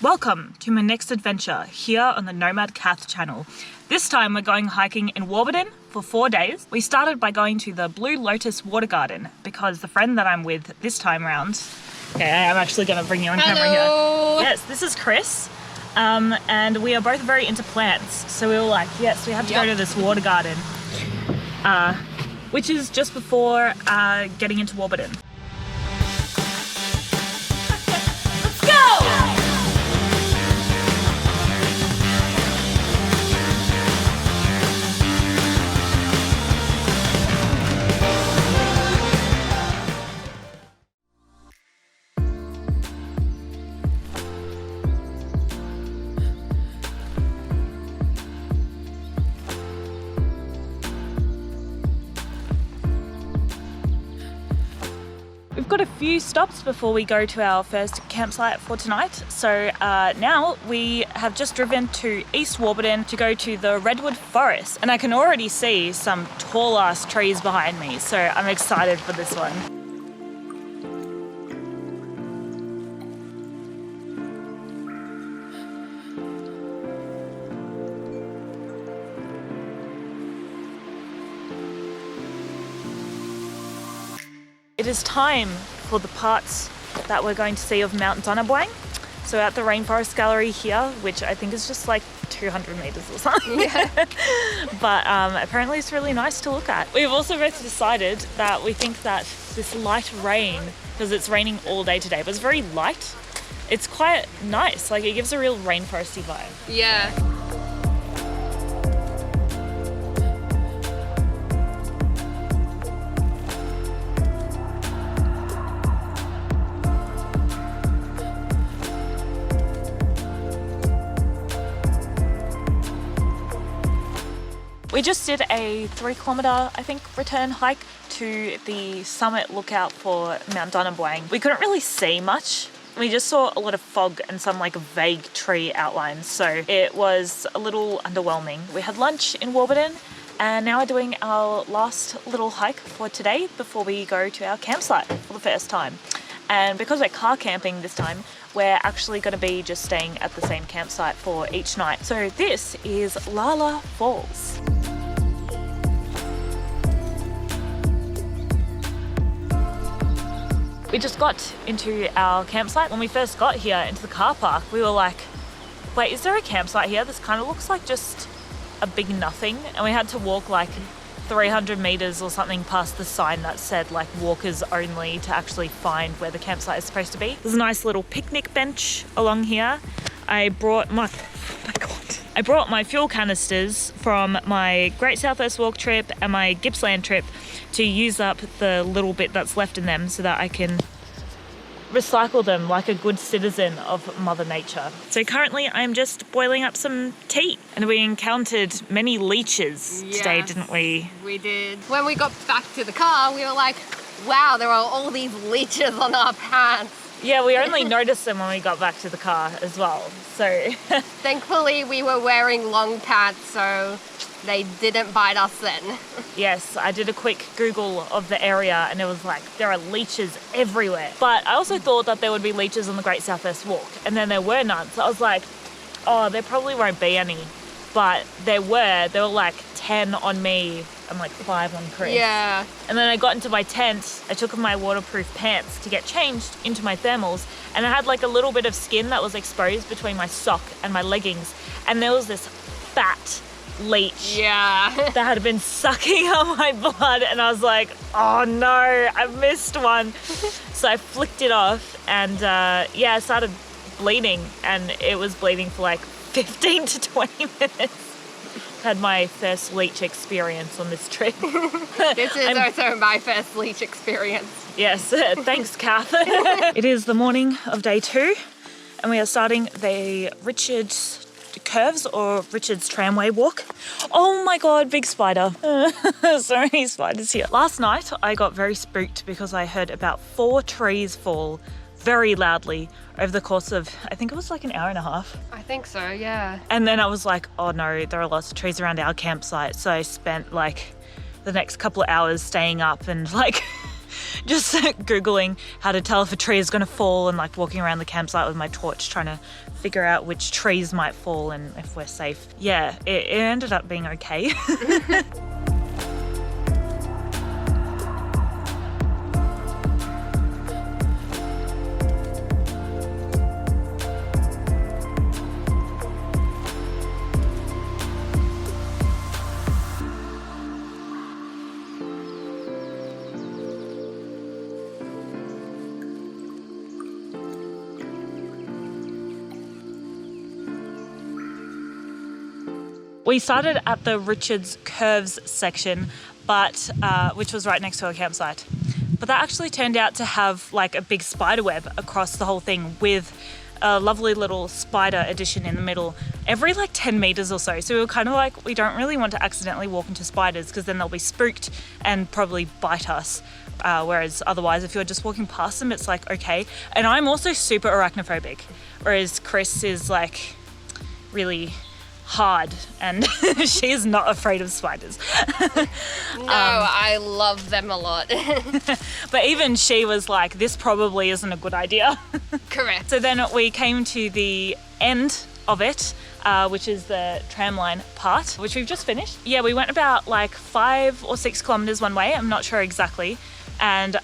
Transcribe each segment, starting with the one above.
Welcome to my next adventure here on the Nomad Cath channel. This time we're going hiking in Warburton for 4 days. We started by going to the Blue Lotus water garden because the friend that I'm with this time around, okay, I'm actually going to bring you on camera here. Yes, this is Chris. And we are both very into plants. So we were like, yes, we have to go to this water garden, which is just before getting into Warburton. We've got a few stops before we go to our first campsite for tonight. So now we have just driven to East Warburton to go to the Redwood forest. And I can already see some tall ass trees behind me. So I'm excited for this one. It is time for the parts that we're going to see of Mount Donna Buang. So at the Rainforest gallery here, which I think is just like 200 meters or something. Yeah. But apparently it's really nice to look at. We've also both decided that we think that this light rain, because it's raining all day today, but it's very light. It's quite nice. Like it gives a real rainforesty vibe. Yeah. We just did a 3 kilometre, I think, return hike to the summit lookout for Mount Donna Buang. We couldn't really see much. We just saw a lot of fog and some like vague tree outlines, so it was a little underwhelming. We had lunch in Warburton and now we're doing our last little hike for today before we go to our campsite for the first time. And because we're car camping this time, we're actually going to be just staying at the same campsite for each night. So this is Lala Falls. We just got into our campsite. When we first got here into the car park, we were like, wait, is there a campsite here? This kind of looks like just a big nothing. And we had to walk like 300 meters or something past the sign that said like walkers only to actually find where the campsite is supposed to be. There's a nice little picnic bench along here. I brought my fuel canisters from my Great Southwest Walk trip and my Gippsland trip to use up the little bit that's left in them so that I can recycle them like a good citizen of Mother Nature. So currently I'm just boiling up some tea, and we encountered many leeches today, didn't we? We did. When we got back to the car, we were like, wow, there are all these leeches on our pants. Yeah, we only noticed them when we got back to the car as well, so. Thankfully we were wearing long pants, so they didn't bite us then. Yes, I did a quick Google of the area and it was like, there are leeches everywhere. But I also thought that there would be leeches on the Great Southwest Walk, and then there were none. So I was like, oh, there probably won't be any. But there were like 10 on me and like 5 on Chris. Yeah. And then I got into my tent, I took off my waterproof pants to get changed into my thermals, and I had like a little bit of skin that was exposed between my sock and my leggings, and there was this fat leech that had been sucking on my blood, and I was like, oh no, I missed one. So I flicked it off and I started bleeding, and it was bleeding for like 15 to 20 minutes. Had my first leech experience on this trip. This is also my first leech experience. Yes, thanks, Kath. It is the morning of day 2, and we are starting the Richards Curves or Richards Tramway walk. Oh my god, big spider. So many spiders here. Last night I got very spooked because I heard about 4 trees fall very loudly over the course of, I think it was like an hour and a half. I think so, yeah. And then I was like, oh no, there are lots of trees around our campsite. So I spent like the next couple of hours staying up and like just Googling how to tell if a tree is going to fall and like walking around the campsite with my torch trying to figure out which trees might fall and if we're safe. Yeah, it ended up being okay. We started at the Richards Curves section, but which was right next to our campsite. But that actually turned out to have like a big spider web across the whole thing with a lovely little spider addition in the middle every like 10 meters or so. So we were kind of like, we don't really want to accidentally walk into spiders because then they'll be spooked and probably bite us. Whereas otherwise, if you're just walking past them, it's like, okay. And I'm also super arachnophobic, whereas Chris is like really hard and she is not afraid of spiders. No, I love them a lot. But even she was like, this probably isn't a good idea. Correct. So then we came to the end of it, which is the tramline part, which we've just finished. Yeah, we went about like 5 or 6 kilometers one way, I'm not sure exactly. And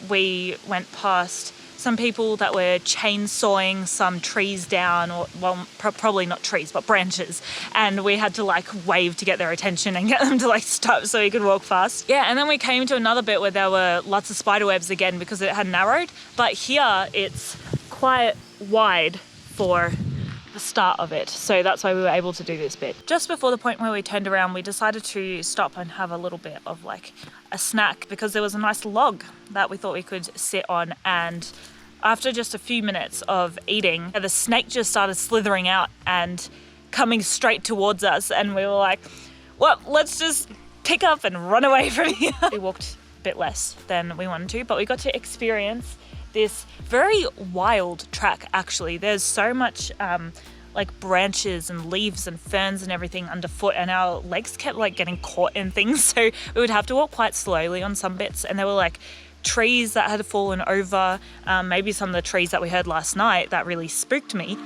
we went past some people that were chainsawing some trees down, or well, probably not trees, but branches. And we had to like wave to get their attention and get them to like stop so we could walk fast. Yeah, and then we came to another bit where there were lots of spider webs again because it had narrowed. But here it's quite wide for the start of it. So that's why we were able to do this bit. Just before the point where we turned around, we decided to stop and have a little bit of like a snack because there was a nice log that we thought we could sit on, and after just a few minutes of eating, the snake just started slithering out and coming straight towards us. And we were like, well, let's just pick up and run away from here. We walked a bit less than we wanted to, but we got to experience this very wild track, actually. There's so much like branches and leaves and ferns and everything underfoot, and our legs kept like getting caught in things. So we would have to walk quite slowly on some bits, and there were like trees that had fallen over, maybe some of the trees that we heard last night that really spooked me.